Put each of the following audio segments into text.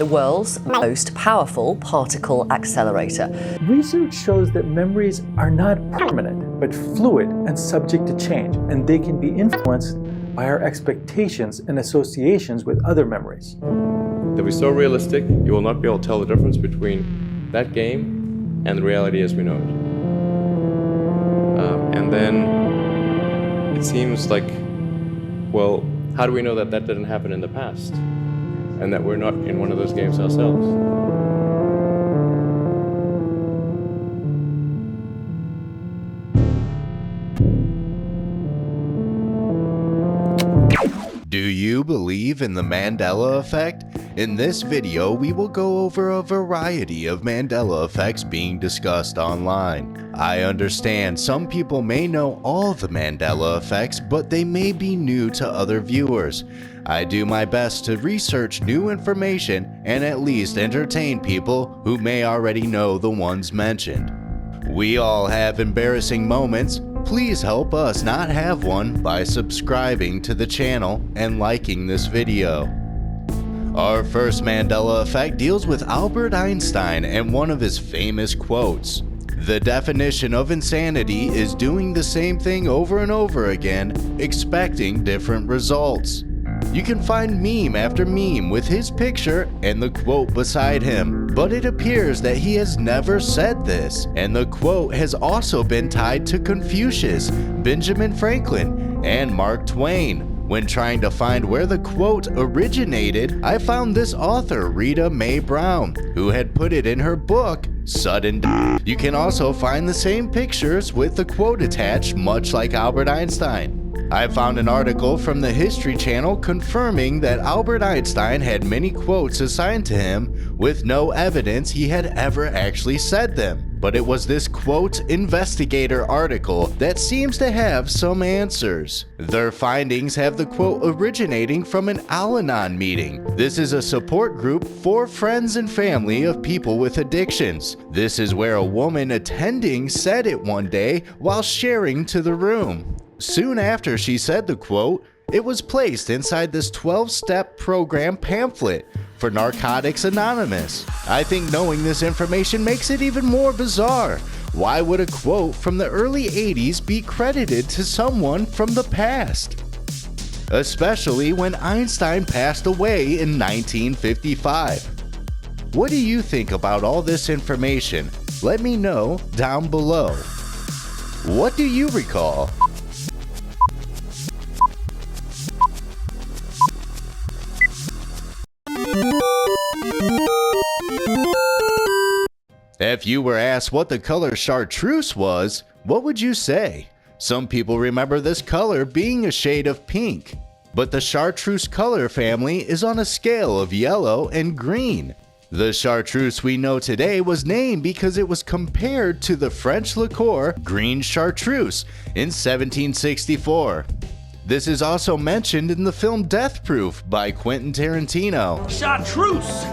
the world's most powerful particle accelerator. Research shows that memories are not permanent, but fluid and subject to change, and they can be influenced by our expectations and associations with other memories. They'll be so realistic, you will not be able to tell the difference between that game and the reality as we know it. And then it seems like, well, how do we know that that didn't happen in the past? And that we're not in one of those games ourselves? Do you believe in the Mandela Effect? In this video, we will go over a variety of Mandela effects being discussed online. I understand some people may know all the Mandela effects, but they may be new to other viewers. I do my best to research new information and at least entertain people who may already know the ones mentioned. We all have embarrassing moments. Please help us not have one by subscribing to the channel and liking this video. Our first Mandela effect deals with Albert Einstein and one of his famous quotes. The definition of insanity is doing the same thing over and over again, expecting different results. You can find meme after meme with his picture and the quote beside him, but it appears that he has never said this, and the quote has also been tied to Confucius, Benjamin Franklin, and Mark Twain. When trying to find where the quote originated, I found this author, Rita Mae Brown, who had put it in her book, Sudden Death. You can also find the same pictures with the quote attached, much like Albert Einstein. I found an article from the History Channel confirming that Albert Einstein had many quotes assigned to him with no evidence he had ever actually said them. But it was this quote investigator article that seems to have some answers. Their findings have the quote originating from an Al-Anon meeting. This is a support group for friends and family of people with addictions. This is where a woman attending said it one day while sharing to the room. Soon after she said the quote, it was placed inside this 12-step program pamphlet for Narcotics Anonymous. I think knowing this information makes it even more bizarre. Why would a quote from the early 80s be credited to someone from the past? Especially when Einstein passed away in 1955. What do you think about all this information? Let me know down below. What do you recall? If you were asked what the color Chartreuse was, what would you say? Some people remember this color being a shade of pink, but the Chartreuse color family is on a scale of yellow and green. The Chartreuse we know today was named because it was compared to the French liqueur Green Chartreuse in 1764. This is also mentioned in the film Death Proof by Quentin Tarantino. Chartreuse!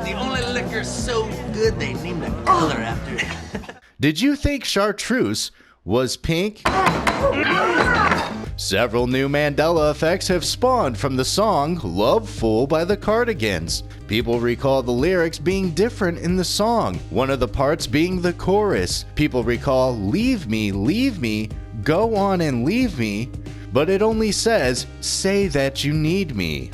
The only liquor so good they named a color after it. Did you think Chartreuse was pink? Several new Mandela effects have spawned from the song Lovefool by the Cardigans. People recall the lyrics being different in the song, one of the parts being the chorus. People recall leave me, go on and leave me, but it only says say that you need me.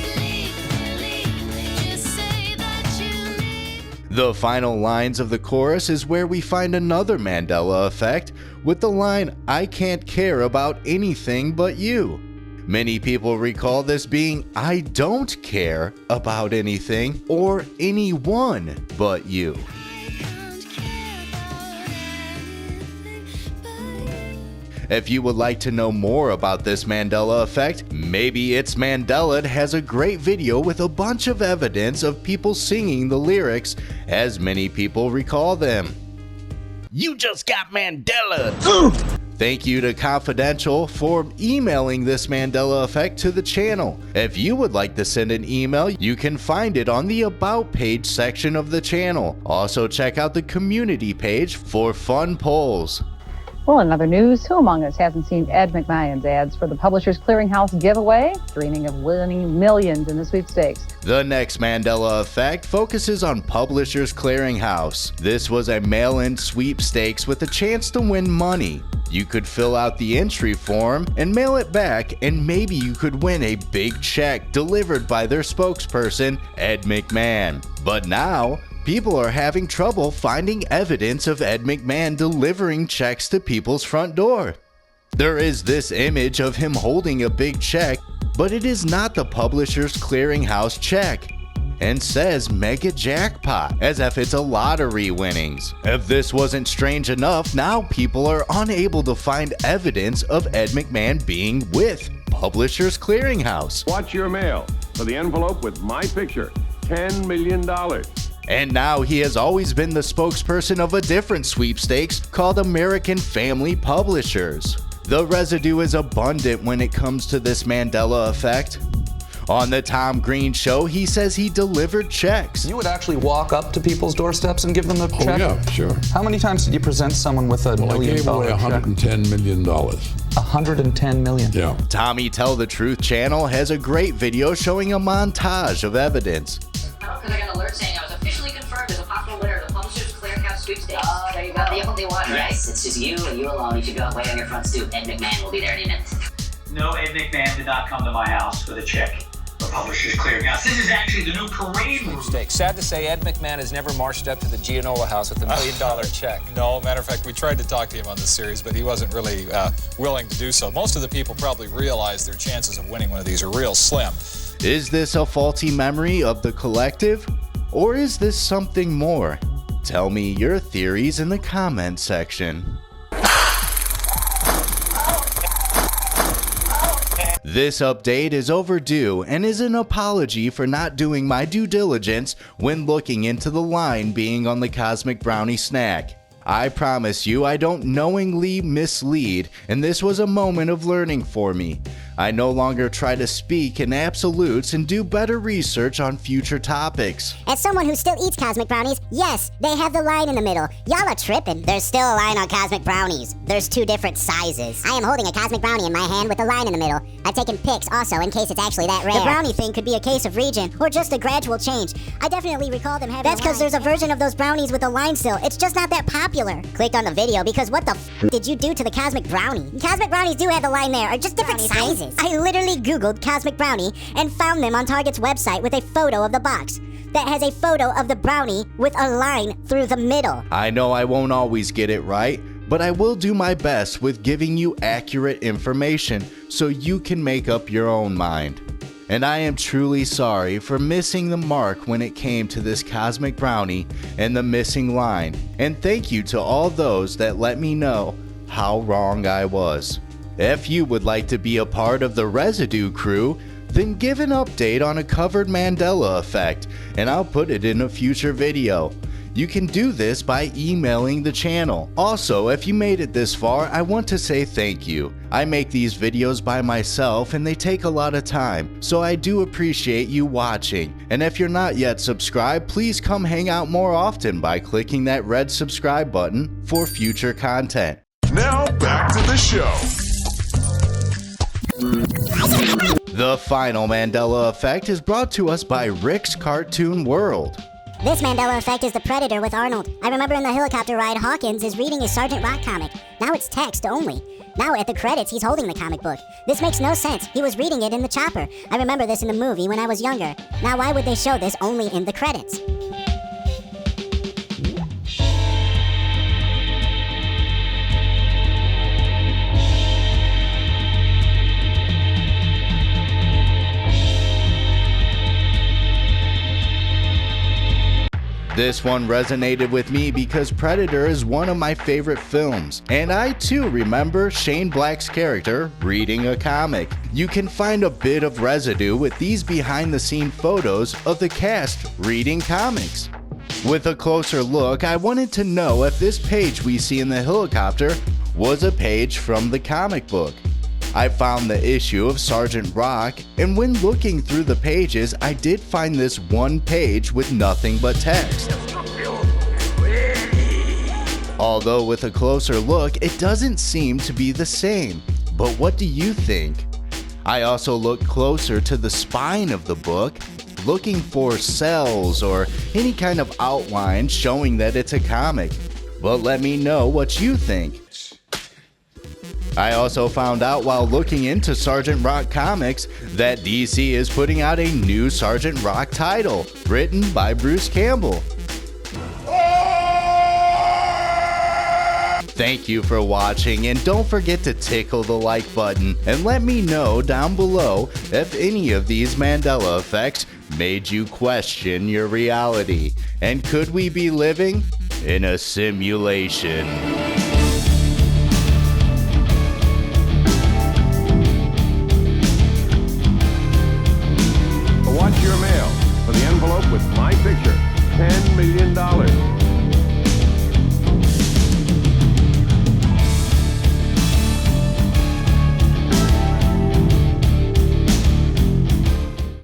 The final lines of the chorus is where we find another Mandela effect with the line, I can't care about anything but you. Many people recall this being, I don't care about anything or anyone but you. If you would like to know more about this Mandela effect, maybe It's Mandela'd has a great video with a bunch of evidence of people singing the lyrics, as many people recall them. You just got Mandela! Thank you to Confidential for emailing this Mandela effect to the channel. If you would like to send an email, you can find it on the About page section of the channel. Also check out the community page for fun polls. Well, in other news, who among us hasn't seen Ed McMahon's ads for the Publishers Clearinghouse giveaway, dreaming of winning millions in the sweepstakes? The next Mandela Effect focuses on Publishers Clearinghouse. This was a mail-in sweepstakes with a chance to win money. You could fill out the entry form and mail it back, and maybe you could win a big check delivered by their spokesperson, Ed McMahon. But now, people are having trouble finding evidence of Ed McMahon delivering checks to people's front door. There is this image of him holding a big check, but it is not the Publishers Clearinghouse check, and says mega jackpot, as if it's a lottery winnings. If this wasn't strange enough, now people are unable to find evidence of Ed McMahon being with Publishers Clearinghouse. Watch your mail for the envelope with my picture, $10 million. And now he has always been the spokesperson of a different sweepstakes called American Family Publishers. The residue is abundant when it comes to this Mandela Effect. On the Tom Green Show, he says he delivered checks. You would actually walk up to people's doorsteps and give them a check? Oh, yeah, sure. How many times did you present someone with a $1 million check? I gave away $110 million. $110 million? Yeah. Tommy Tell the Truth channel has a great video showing a montage of evidence. Because I got an alert saying I was officially confirmed as a possible winner of the Publishers Clearinghouse sweepstakes. Oh, there you go. The only one, right? Yes, it's just you and you alone. You should go wait on your front stoop. Ed McMahon will be there any minute. No, Ed McMahon did not come to my house with a check. The Publishers Clearinghouse. This is actually the new parade route. Sad to say, Ed McMahon has never marched up to the Gianola house with a $1 million check. No, matter of fact, we tried to talk to him on this series, but he wasn't really willing to do so. Most of the people probably realize their chances of winning one of these are real slim. Is this a faulty memory of the collective? Or is this something more? Tell me your theories in the comment section. This update is overdue and is an apology for not doing my due diligence when looking into the line being on the Cosmic Brownie snack. I promise you I don't knowingly mislead, and this was a moment of learning for me. I no longer try to speak in absolutes and do better research on future topics. As someone who still eats Cosmic Brownies, yes, they have the line in the middle. Y'all are tripping. There's still a line on Cosmic Brownies. There's 2 different sizes. I am holding a Cosmic Brownie in my hand with a line in the middle. I've taken pics also in case it's actually that rare. The brownie thing could be a case of region or just a gradual change. I definitely recall them having That's because there's a version of those brownies with a line still. It's just not that popular. Clicked on the video because what the did you do to the Cosmic Brownie? Cosmic Brownies do have the line there, are just different sizes. I literally Googled Cosmic Brownie and found them on Target's website with a photo of the box that has a photo of the brownie with a line through the middle. I know I won't always get it right, but I will do my best with giving you accurate information so you can make up your own mind. And I am truly sorry for missing the mark when it came to this Cosmic Brownie and the missing line. And thank you to all those that let me know how wrong I was. If you would like to be a part of the Residue crew, then give an update on a covered Mandela Effect, and I'll put it in a future video. You can do this by emailing the channel. Also, if you made it this far, I want to say thank you. I make these videos by myself and they take a lot of time, so I do appreciate you watching. And if you're not yet subscribed, please come hang out more often by clicking that red subscribe button for future content. Now back to the show. The final Mandela Effect is brought to us by Rick's Cartoon World. This Mandela Effect is the Predator with Arnold. I remember in the helicopter ride, Hawkins is reading his Sergeant Rock comic. Now it's text only. Now at the credits, he's holding the comic book. This makes no sense. He was reading it in the chopper. I remember this in the movie when I was younger. Now why would they show this only in the credits? This one resonated with me because Predator is one of my favorite films, and I too remember Shane Black's character reading a comic. You can find a bit of residue with these behind-the-scene photos of the cast reading comics. With a closer look, I wanted to know if this page we see in the helicopter was a page from the comic book. I found the issue of Sergeant Rock, and when looking through the pages, I did find this one page with nothing but text. Although with a closer look, it doesn't seem to be the same. But what do you think? I also looked closer to the spine of the book, looking for cells or any kind of outline showing that it's a comic. But let me know what you think. I also found out while looking into Sergeant Rock comics that DC is putting out a new Sergeant Rock title, written by Bruce Campbell. Thank you for watching, and don't forget to tickle the like button and let me know down below if any of these Mandela effects made you question your reality. And could we be living in a simulation? Watch your mail for the envelope with my picture. $10 million.